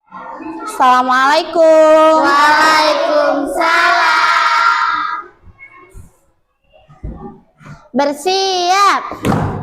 Assalamualaikum. Waalaikumsalam. Bersiap,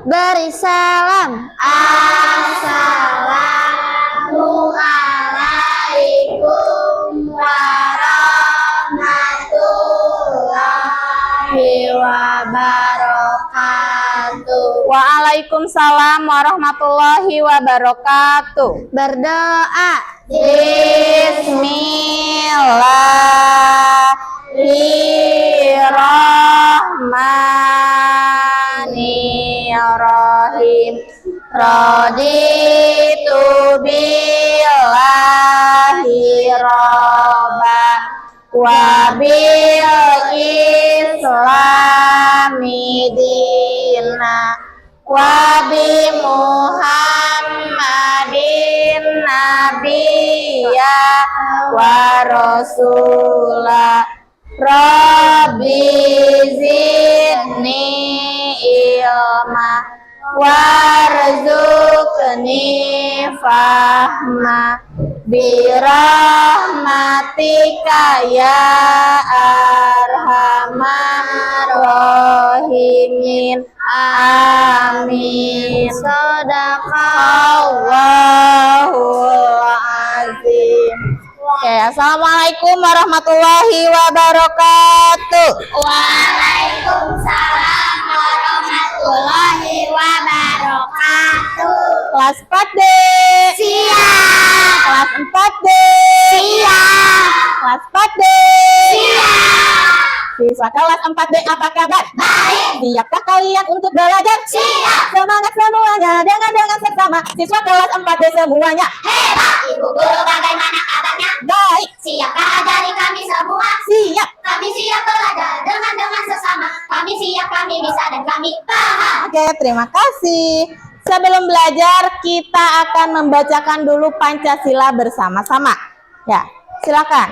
beri salam. Assalamualaikum warahmatullahi wabarakatuh. Waalaikumsalam warahmatullahi wabarakatuh. Berdoa. Bismillahirrahmanirrahim. Raditu billahi robba wa bil islami dina wa bi Muhammadin nabiyya wa rasula. Rabbi zidni ilma warzuqni fahma birahmatika ya arhamar rahimin. Amin. Sadaqallahul azim. Oke, assalamualaikum warahmatullahi wabarakatuh. Waalaikumsalam warahmatullahi wabarakatuh. Kelas 4D. Siap. Kelas 4D. Siap. Kelas 4D. Siap. Siswa kelas 4D apa kabar? Baik. Siapkah kalian untuk belajar? Siap. Semangat semuanya dengan seksama. Siswa kelas 4D semuanya. Hebat. Ibu guru bagaimana kabarnya? Baik. Siapkah ajari kami semua? Siap. Kami siap belajar dengan sesama. Kami siap, kami bisa, dan kami paham. Oke, terima kasih. Sebelum belajar, kita akan membacakan dulu Pancasila bersama-sama. Ya, silakan.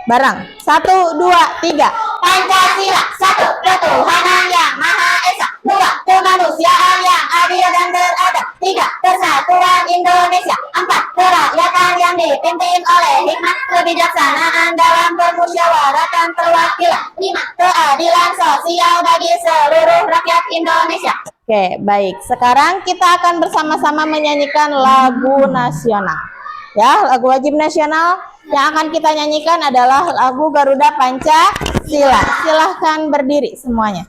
Bareng. 1, 2, 3. Pancasila, satu, ketuhanan yang Maha Esa. Dua, kemanusiaan yang adil dan beradab. Tiga, persatuan Indonesia. Empat, kerakyatan yang dipimpin oleh hikmat, kebijaksanaan dalam permusyawaratan perwakilan. Lima, keadilan sosial bagi seluruh rakyat Indonesia. Oke, baik. Sekarang kita akan bersama-sama menyanyikan lagu nasional. Ya, lagu wajib nasional yang akan kita nyanyikan adalah lagu Garuda Pancasila. Silahkan berdiri semuanya.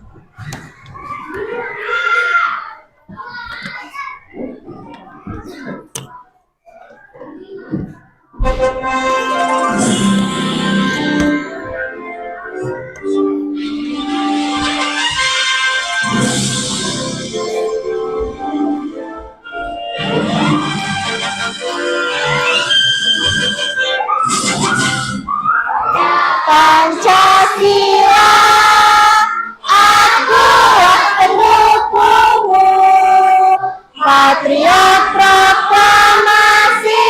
Pancasila, akulah pendukungmu, patriot proklamasi,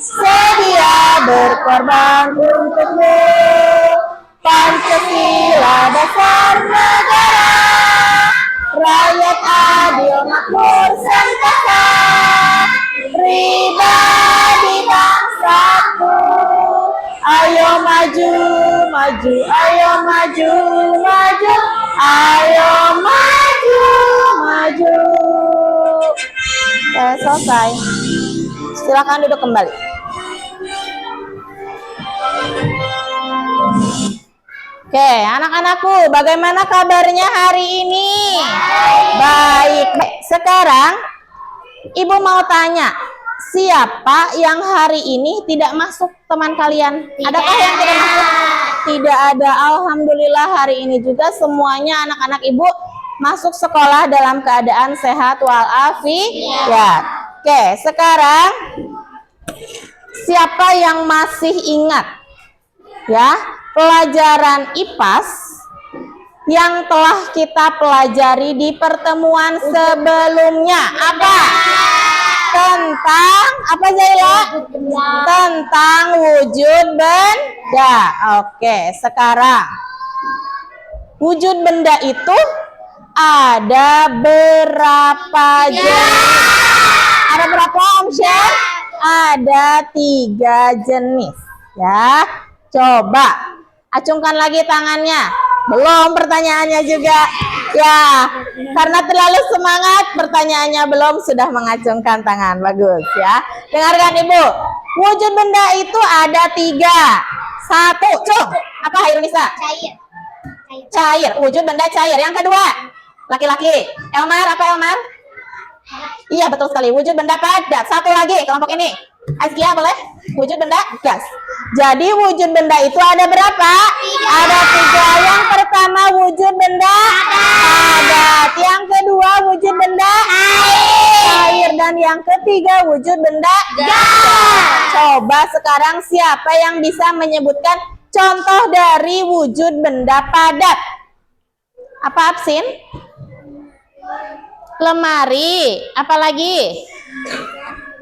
sedia berkorban untukmu. Pancasila dasar negara, rakyat adil makmur sentosa, pribadi bangsaku. Ayo maju, maju, ayo maju, maju, ayo maju, maju. Selesai. Silakan duduk kembali. Oke, anak-anakku, bagaimana kabarnya hari ini? Baik. Sekarang Ibu mau tanya, siapa yang hari ini tidak masuk teman kalian? Adakah yang tidak masuk? Tidak ada. Alhamdulillah hari ini juga semuanya anak-anak Ibu masuk sekolah dalam keadaan sehat walafiat. Oke, sekarang siapa yang masih ingat ya pelajaran IPAS yang telah kita pelajari di pertemuan sebelumnya? Apa? Tentang apa, Zaila? Tentang wujud benda. Oke, sekarang wujud benda itu ada berapa jenis? Ada berapa, Om Syah? ada 3 jenis. Ya, coba acungkan lagi tangannya. Belum pertanyaannya juga. Ya, karena terlalu semangat pertanyaannya belum, sudah mengacungkan tangan. Bagus ya. Dengarkan Ibu. Wujud benda itu ada 3. 1, cung. Apa Hairunisa? Cair. Cair. Wujud benda cair. Yang kedua, laki-laki. Elmar, apa Elmar? Iya, betul sekali. Wujud benda padat. Satu lagi, kelompok ini. Azkia boleh? Wujud benda gas. Jadi wujud benda itu ada berapa? Ada 3. Yang pertama wujud benda padat. Yang kedua wujud benda air. Dan yang ketiga wujud benda gas. Coba sekarang siapa yang bisa menyebutkan contoh dari wujud benda padat? Apa Absin? Lemari. Apalagi?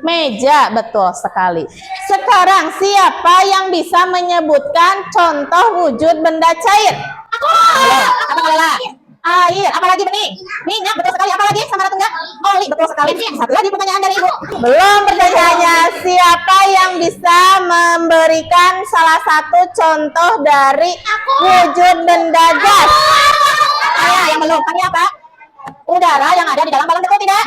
Meja, betul sekali. Sekarang siapa yang bisa menyebutkan contoh wujud benda cair? Aku. Apa Lela? Air. Apalagi bening? Minyak, betul sekali. Apalagi sama Ratungga? Oli, betul sekali. Satu lagi pertanyaan dari Ibu. Belum pertanyaannya. Siapa yang bisa memberikan salah satu contoh dari wujud benda gas? Yang belum. Tanya apa? Udara yang ada di dalam balon, betul tidak?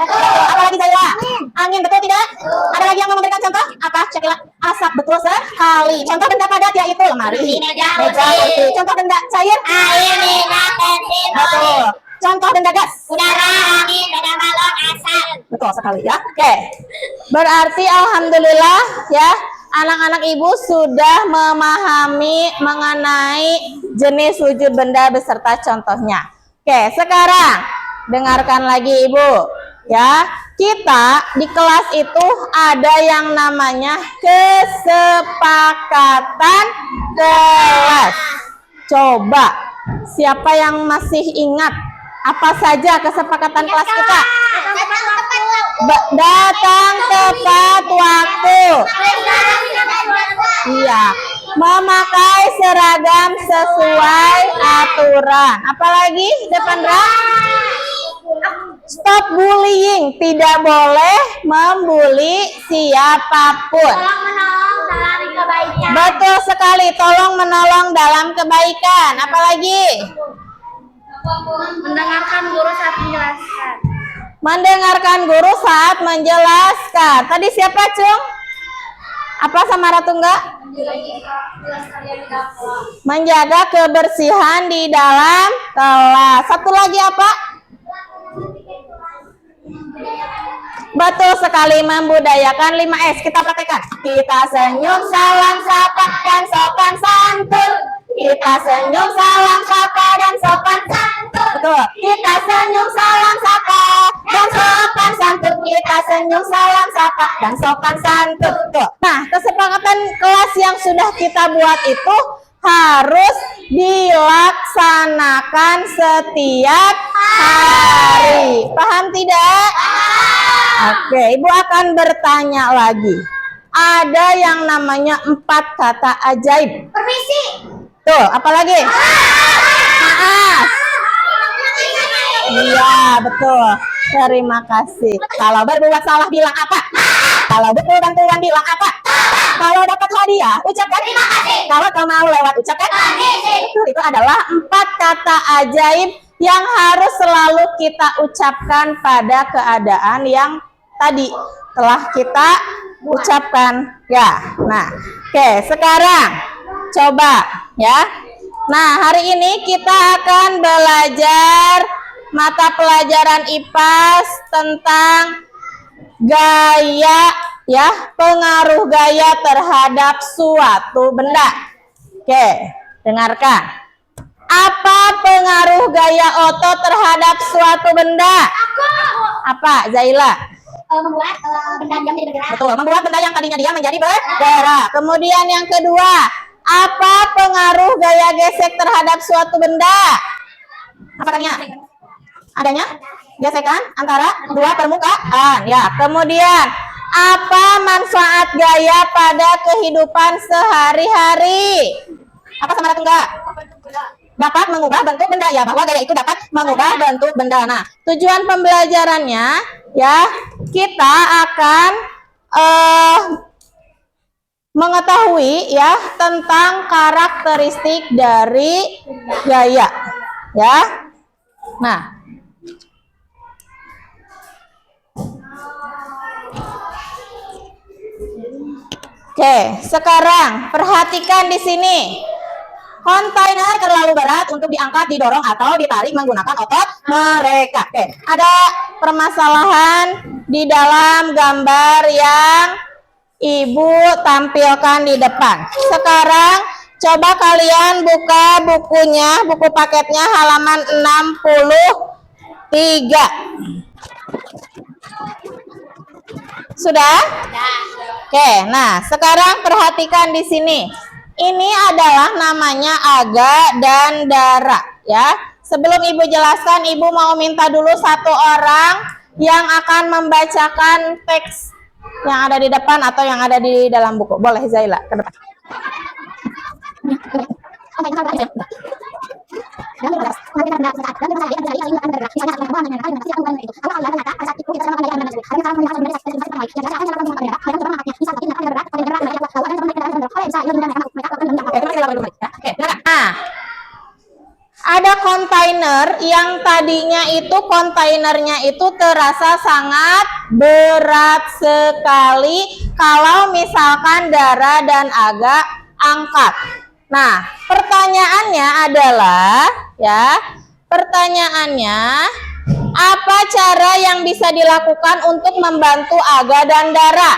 Apalagi Zaira? Angin, betul tidak? Ada lagi yang mau memberikan contoh? Apa? Cekila. Asap, betul sekali. Contoh benda padat yaitu lemari, meja, kursi. Contoh benda cair? Air, minyak, bensin, betul. Contoh benda gas? Udara, angin, benda balon, asap. Betul sekali ya. Oke. Berarti alhamdulillah ya, anak-anak Ibu sudah memahami mengenai jenis wujud benda beserta contohnya. Oke, sekarang dengarkan lagi Ibu ya. Kita di kelas itu ada yang namanya kesepakatan kelas. Coba siapa yang masih ingat apa saja kesepakatan kelas kita? Datang tepat waktu. Iya, memakai seragam sesuai aturan. Apalagi Devandra? Stop bullying, tidak boleh membuli siapapun. Tolong menolong dalam kebaikan. Betul sekali, tolong menolong dalam kebaikan. Apalagi? Mendengarkan guru saat menjelaskan. Mendengarkan guru saat menjelaskan. Tadi siapa, Cung? Apa sama Ratungga? Menjaga kebersihan di dalam kelas. Satu lagi apa? Betul sekali, membudayakan 5S. Kita praktekkan. Kita senyum, salam, sapa, dan sopan santun. Kita senyum, salam, sapa, dan sopan santun. Betul. Kita senyum, salam, sapa, dan sopan santun. Kita senyum, salam, sapa, dan sopan santun. Betul. Nah, kesepakatan kelas yang sudah kita buat itu harus dilaksanakan setiap hari. Paham tidak? Oke, Ibu akan bertanya lagi. Ada yang namanya 4 kata ajaib. Permisi. Tuh, apalagi? Maaf. Iya, betul. Terima kasih. Kalau berbuat salah bilang apa? Kalau butuh bantuan bilang apa? Kalau dapat hadiah, ucapkan terima kasih. Kalau kau mau lewat, ucapkan permisi. Itu adalah 4 kata ajaib yang harus selalu kita ucapkan pada keadaan yang tadi telah kita ucapkan ya. Nah, oke, sekarang coba ya. Nah, hari ini kita akan belajar mata pelajaran IPAS tentang gaya ya, pengaruh gaya terhadap suatu benda. Oke, dengarkan. Apa pengaruh gaya otot terhadap suatu benda? Aku. Apa, Zaila? Membuat benda diam jadi bergerak. Betul, membuat benda yang tadinya diam menjadi bergerak. Kemudian yang kedua, apa pengaruh gaya gesek terhadap suatu benda? Apa tadinya? Adanya gesekan antara 2 permukaan. Ya, kemudian apa manfaat gaya pada kehidupan sehari-hari? Apa sama Ratungga? Dapat mengubah bentuk benda ya, bahwa gaya itu dapat mengubah bentuk benda. Nah, tujuan pembelajarannya ya, kita akan mengetahui ya tentang karakteristik dari gaya ya. Nah, oke, sekarang perhatikan di sini. Kontainer terlalu berat untuk diangkat, didorong, atau ditarik menggunakan otot mereka. Oke, ada permasalahan di dalam gambar yang Ibu tampilkan di depan. Sekarang coba kalian buka bukunya, buku paketnya halaman 63. Sudah? Oke, nah sekarang perhatikan di sini. Ini adalah namanya Aga dan Dara ya. Sebelum Ibu jelaskan, Ibu mau minta dulu satu orang yang akan membacakan teks yang ada di depan atau yang ada di dalam buku. Boleh Zaila ke depan. Nah, ada kontainer yang tadinya itu kontainernya itu terasa sangat berat sekali kalau misalkan Dara dan Aga angkat. Nah, pertanyaannya adalah ya, pertanyaannya apa cara yang bisa dilakukan untuk membantu Aga dan Dara?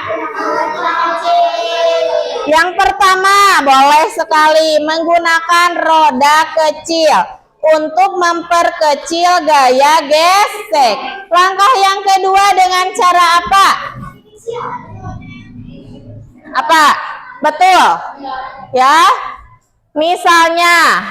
Yang pertama, boleh sekali menggunakan roda kecil untuk memperkecil gaya gesek. Langkah yang kedua dengan cara apa? Apa? Betul? Ya. Misalnya,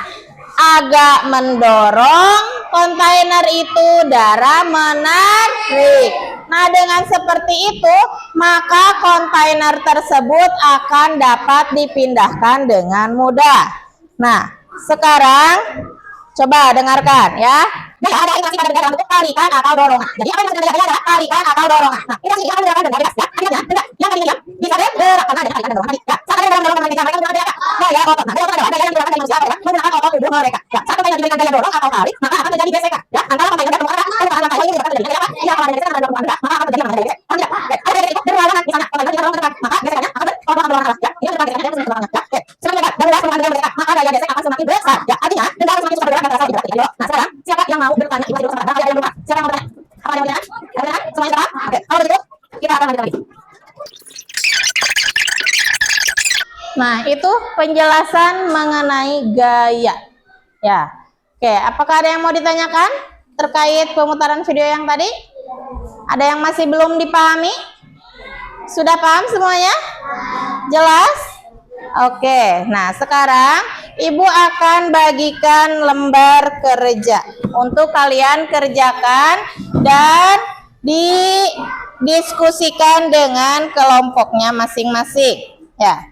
Aga mendorong kontainer itu, Dara menarik. Nah, dengan seperti itu, maka kontainer tersebut akan dapat dipindahkan dengan mudah. Nah, sekarang coba dengarkan ya. Gaya ada interaksi pada dalam bentuk tarikan atau dorongan. Jadi apa yang maksud dengan gaya adalah tarikan atau dorongan. Nah, interaksi akan dilakukan dengan bebas ya. Akhirnya benda yang tadinya bisa bergerak karena ada tarikan dan dorongan. Ya, saat ada dalam dorongan mereka menggunakan gaya otot. Nah, gaya otot adalah gaya yang dilakukan oleh manusia adalah menggunakan otot tubuh mereka. Ya, saat kontainer diberikan gaya dorong atau tarik, maka akan terjadi gesekan. Ya, antara kontainer dan permukaan permukaan langkah ini menyebabkan terjadi gaya apa? Ya, kalau ada gesekan antara permukaan maka akan terjadi namanya gaya gesek. Kalau tidak, ada gaya itu berlawanan. Misalnya kontainer didorong ke depan, maka gesekannya akan berlawanan. Ya, ini adalah gesekannya dan berlawanan. Ya, oke. Semakin dekat dan luas permukaan dengan mereka, maka gaya gesek akan semakin besar. Ya, artinya kendara semakin cepat bergerak dan terasa lebih berat. Nah, sekarang siapa yang mau bertanya? Ibu sama ada yang lupa. Siapa yang mau bertanya? Apa yang mau bertanya? Ada? Semuanya terang? Oke. Kalau begitu, kita akan lanjut lagi. Nah, itu penjelasan mengenai gaya. Ya. Oke, apakah ada yang mau ditanyakan terkait pemutaran video yang tadi? Ada yang masih belum dipahami? Sudah paham semuanya? Jelas? Oke, nah sekarang Ibu akan bagikan lembar kerja untuk kalian kerjakan dan didiskusikan dengan kelompoknya masing-masing. Ya.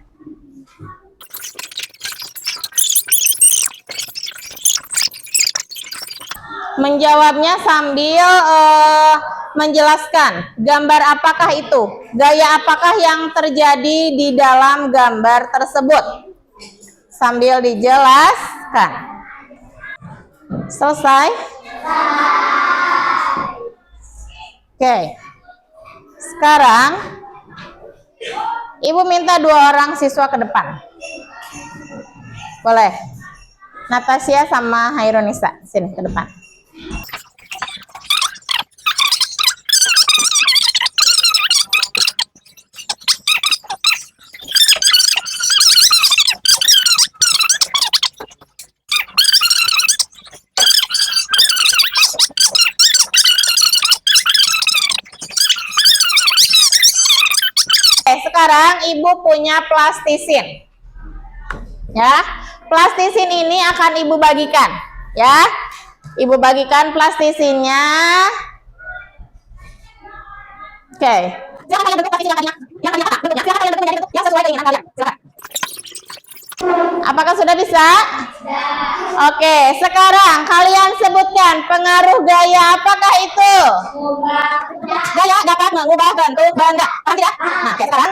Menjawabnya sambil menjelaskan gambar apakah itu, gaya apakah yang terjadi di dalam gambar tersebut, sambil dijelaskan. Selesai? Oke. Sekarang Ibu minta 2 orang siswa ke depan. Boleh? Natasha sama Hairunisa, sini ke depan. Sekarang Ibu punya plastisin. Ya, plastisin ini akan Ibu bagikan. Ya, Ibu bagikan plastisinnya. Oke. Silakan kalian bentuk plastisin yang tadinya apa? Bentuknya. Silakan kalian bentuk menjadi bentuk yang sesuai keinginan kalian. Silakan. Apakah sudah bisa? Oke, sekarang kalian sebutkan pengaruh gaya apakah itu? Gaya dapat mengubah bentuk benda. Paham tidak? Nah, oke, sekarang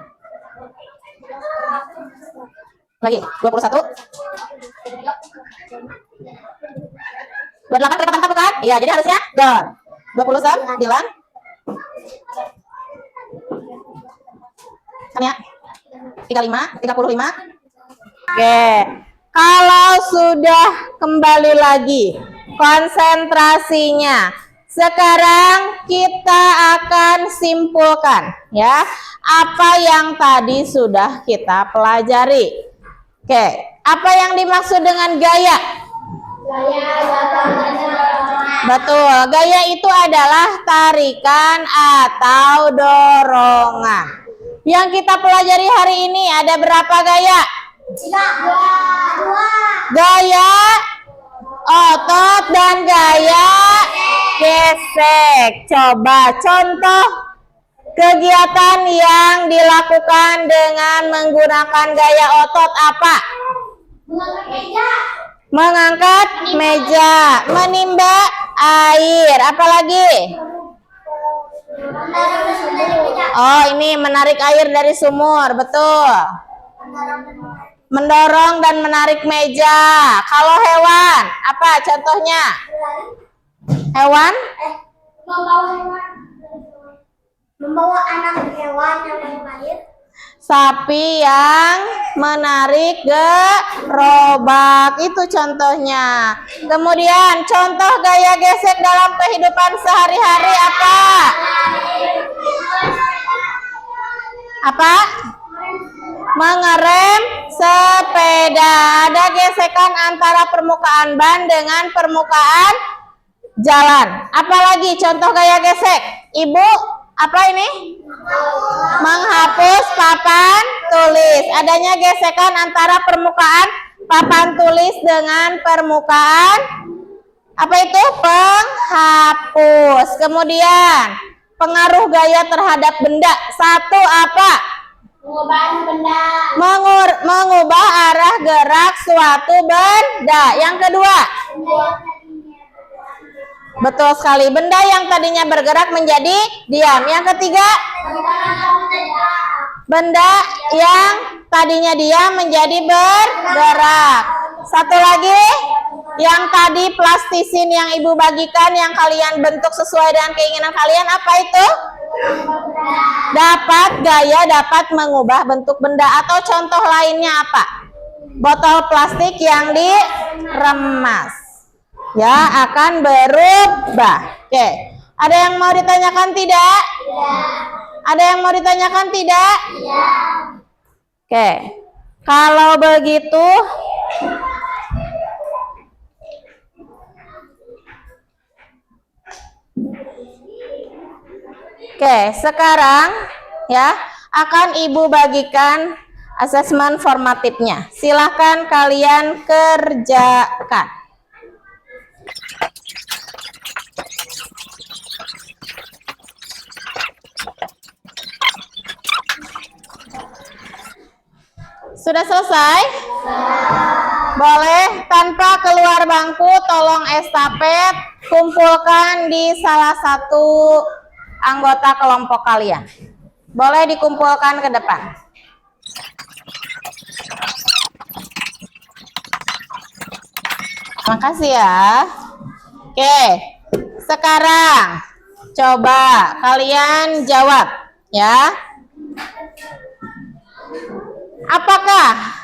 Lagi 21. 28 kelihatan takut kan? Iya, jadi harusnya down. 29. Kan ya? 35. Oke. Kalau sudah kembali lagi konsentrasinya, sekarang kita akan simpulkan ya apa yang tadi sudah kita pelajari. Oke, apa yang dimaksud dengan gaya? Betul, gaya itu adalah tarikan atau dorongan. Yang kita pelajari hari ini ada berapa gaya? Gaya otot dan gaya gesek. Coba contoh kegiatan yang dilakukan dengan menggunakan gaya otot apa? Mengangkat meja, menimba air, apalagi? Oh, ini menarik air dari sumur, betul. Mendorong dan menarik meja. Kalau hewan, apa contohnya? Hewan? Membawa anak hewan yang minum air. Sapi yang menarik gerobak, itu contohnya. Kemudian contoh gaya gesek dalam kehidupan sehari-hari apa? Apa? Mengerem sepeda. Ada gesekan antara permukaan ban dengan permukaan jalan. Apalagi contoh gaya gesek? Ibu, apa ini? Menghapus papan tulis. Adanya gesekan antara permukaan papan tulis dengan permukaan apa itu? Penghapus. Kemudian pengaruh gaya terhadap benda. Satu apa? Mengubah arah gerak suatu benda. Yang kedua, betul sekali, benda yang tadinya bergerak menjadi diam. Yang ketiga, benda yang tadinya diam menjadi bergerak. Satu lagi, yang tadi plastisin yang ibu bagikan, yang kalian bentuk sesuai dengan keinginan kalian, apa itu? Dapat mengubah bentuk benda. Atau contoh lainnya apa? Botol plastik yang diremas, ya, akan berubah. Oke, ada yang mau ditanyakan tidak? Ada yang mau ditanyakan tidak? Oke, kalau begitu sekarang ya akan ibu bagikan asesmen formatifnya. Silahkan kalian kerjakan. Sudah selesai? Boleh tanpa keluar bangku, tolong estafet kumpulkan di salah satu anggota kelompok kalian. Boleh dikumpulkan ke depan. Makasih ya. Oke, sekarang coba kalian jawab ya. Apakah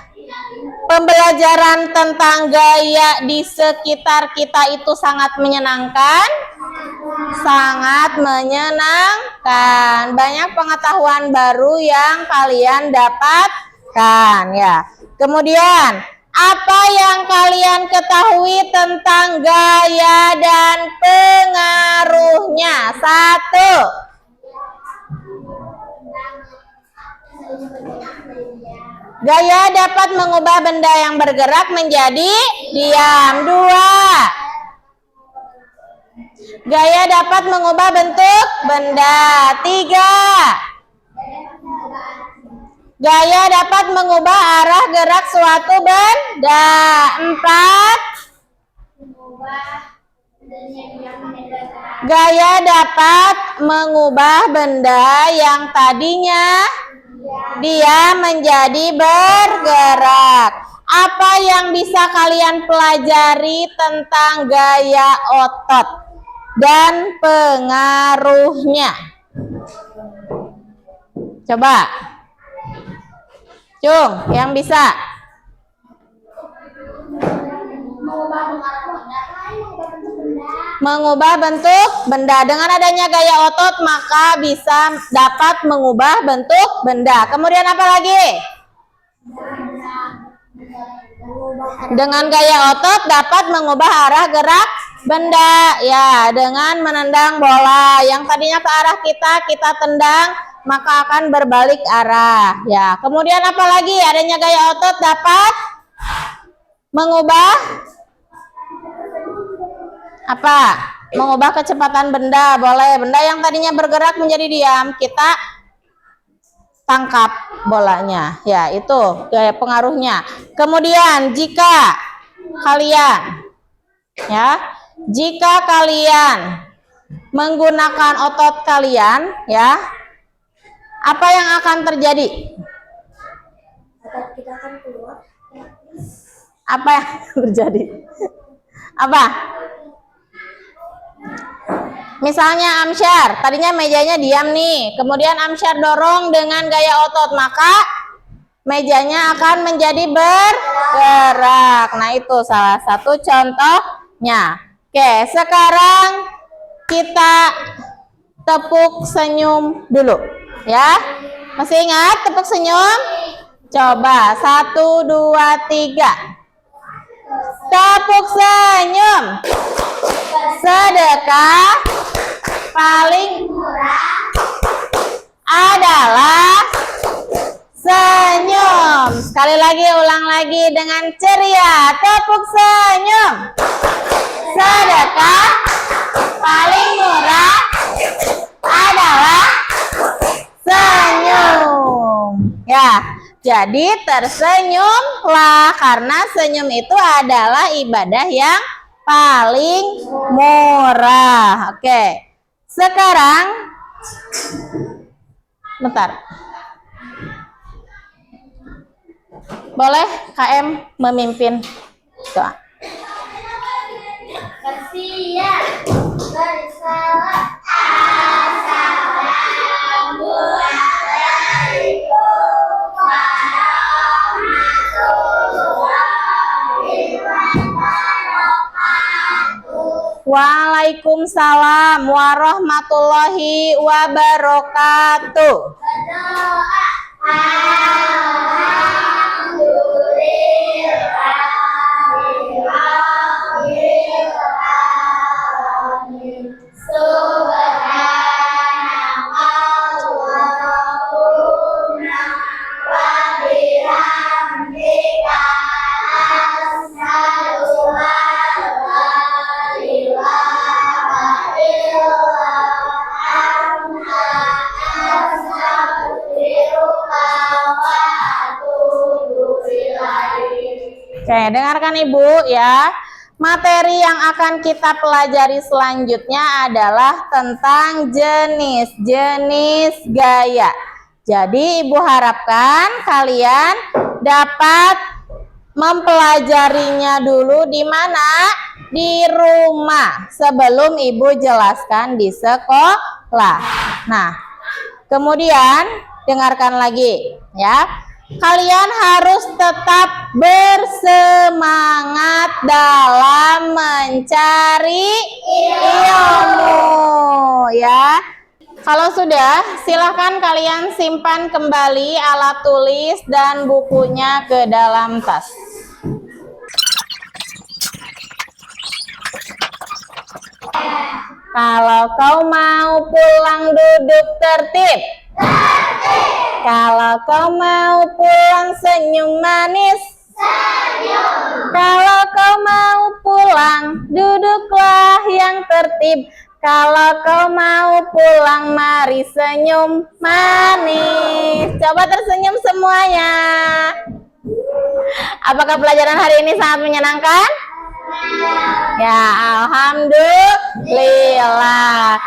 pembelajaran tentang gaya di sekitar kita itu sangat menyenangkan? Sangat menyenangkan. Banyak pengetahuan baru yang kalian dapatkan ya. Kemudian, apa yang kalian ketahui tentang gaya dan pengaruhnya? Satu. Gaya dapat mengubah benda yang bergerak menjadi diam. Dua. Gaya dapat mengubah bentuk benda. Tiga. Gaya dapat mengubah arah gerak suatu benda. Empat. Gaya dapat mengubah benda yang tadinya Dia menjadi bergerak. Apa yang bisa kalian pelajari tentang gaya otot dan pengaruhnya? Coba. Cung, yang bisa. Mengubah bentuk benda. Dengan adanya gaya otot maka bisa dapat mengubah bentuk benda. Kemudian apa lagi? Dengan gaya otot dapat mengubah arah gerak benda. Ya, dengan menendang bola yang tadinya ke arah kita tendang, maka akan berbalik arah. Ya, kemudian apa lagi? Adanya gaya otot dapat mengubah apa? Mengubah kecepatan benda. Boleh. Benda yang tadinya bergerak menjadi diam, kita tangkap bolanya. Ya, itu gaya pengaruhnya. Kemudian jika kalian menggunakan otot kalian, ya, apa yang akan terjadi? Kita akan keluar. Apa yang terjadi? Apa? Misalnya Amsyar, tadinya mejanya diam nih, kemudian Amsyar dorong dengan gaya otot, maka mejanya akan menjadi bergerak. Nah, itu salah satu contohnya. Oke, sekarang kita tepuk senyum dulu, ya. Masih ingat tepuk senyum? Coba, 1, 2, 3. Tepuk senyum. Sedekah paling murah adalah senyum. Sekali lagi, ulang lagi dengan ceria. Tepuk senyum. Sedekah paling murah adalah senyum. Ya, jadi tersenyumlah karena senyum itu adalah ibadah yang paling murah. Oke. Sekarang bentar. Boleh KM memimpin doa. Bersiap, bersalat, assalamualaikum warahmatullahi wabarakatuh. Waalaikumsalam warahmatullahi wabarakatuh. Berdoa, alhamdulillahirabbil alamin. Subhanakallahumma wa bihamdika asyhadu an la ilaha illa anta astaghfiruka wa atubu ilaik. Oke, dengarkan Ibu ya. Materi yang akan kita pelajari selanjutnya adalah tentang jenis-jenis gaya. Jadi Ibu harapkan kalian dapat mempelajarinya dulu di mana? Di rumah sebelum Ibu jelaskan di sekolah. Nah, kemudian dengarkan lagi ya. Kalian harus tetap bersemangat dalam mencari ilmu ya. Kalau sudah, silahkan kalian simpan kembali alat tulis dan bukunya ke dalam tas. Kalau kau mau pulang duduk tertib. Kalau kau mau pulang senyum manis. Kalau kau mau pulang duduklah yang tertib. Kalau kau mau pulang mari senyum manis. Coba tersenyum semuanya. Apakah pelajaran hari ini sangat menyenangkan? Ya, alhamdulillah.